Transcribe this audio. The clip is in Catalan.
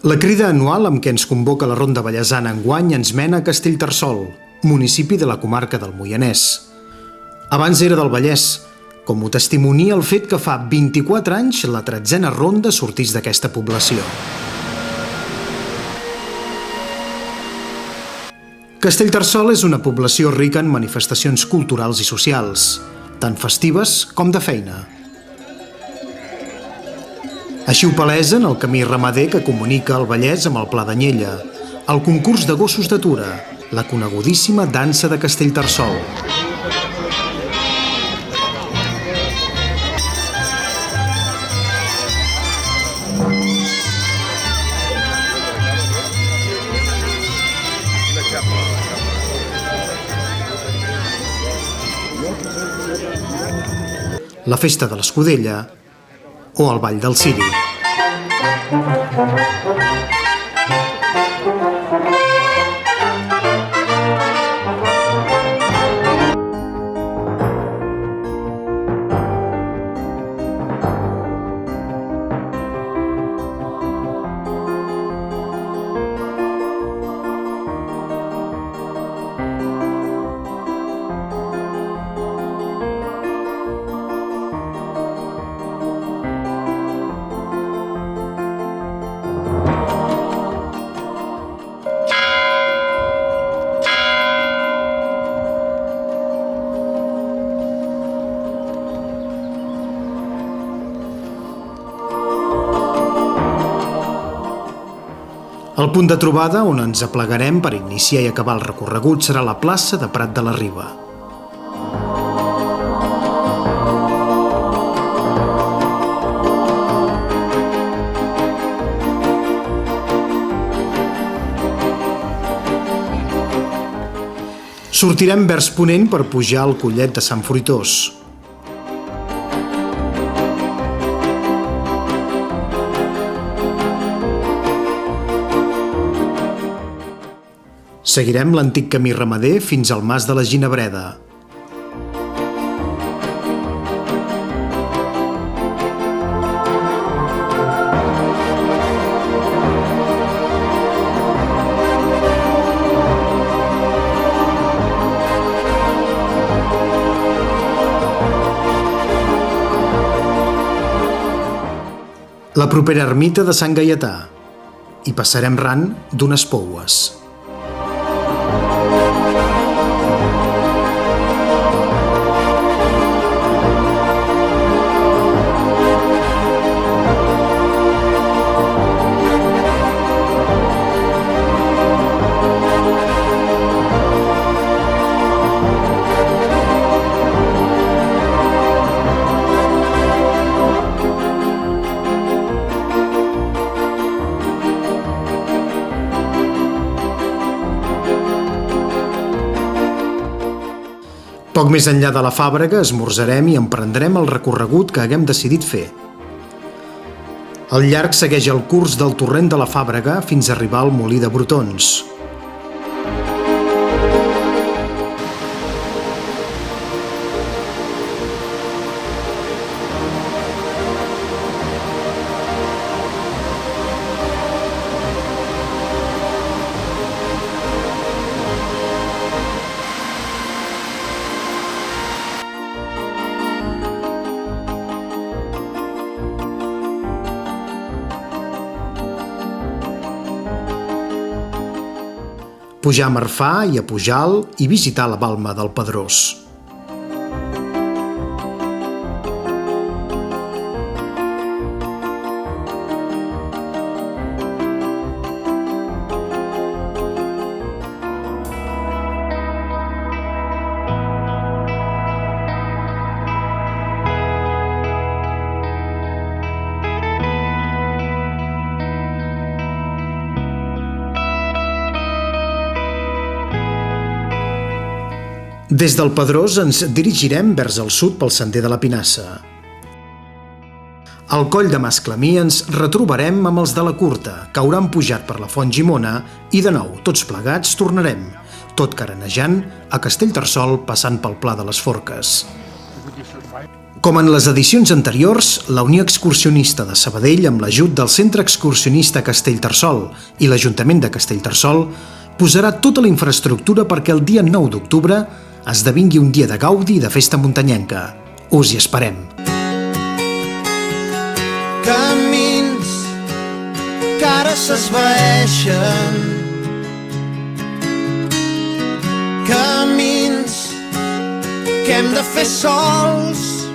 La crida anual amb què ens convoca la Ronda Vallesana enguany ens mena a Castellterçol, municipi de la comarca del Moianès. Abans era del Vallès, com ho testimonia el fet que fa 24 anys la 13a ronda sortís d'aquesta població. Castellterçol és una població rica en manifestacions culturals i socials, tant festives com de feina. Així ho palesen el camí ramader que comunica el Vallès amb el Pla d'Anyella, el concurs de gossos d'atura, la conegudíssima dansa de Castellterçol. La festa de l'Escudella o el Ball del Ciri. El punt de trobada on ens aplegarem per iniciar i acabar el recorregut serà la plaça de Prat de la Riba. Sortirem vers ponent per pujar al Collet de Sant Fruitós. Seguirem l'antic camí ramader fins al Mas de la Ginebreda. La propera ermita de Sant Gaietà i passarem ran d'unes poues. Poc més enllà de la Fàbrega esmorzarem i emprendrem el recorregut que haguem decidit fer. El llarg segueix el curs del torrent de la Fàbrega fins a arribar al Molí de Brotons. Pujar a Marfà i a Pujalt i visitar la Balma del Pedrós. Des del Pedrós ens dirigirem vers el sud pel sender de la Pinassa. Al coll de Mas Clamí ens retrobarem amb els de la Curta, que hauran pujat per la Font Gimona i de nou, tots plegats, tornarem, tot carenejant, a Castellterçol passant pel Pla de les Forques. Com en les edicions anteriors, la Unió Excursionista de Sabadell, amb l'ajut del Centre Excursionista Castellterçol i l'Ajuntament de Castellterçol, posarà tota la infraestructura perquè el dia 9 d'octubre esdevingui un dia de gaudi i de festa muntanyenca. Us hi esperem. Camins que ara s'esvaeixen, camins que hem de fer sols,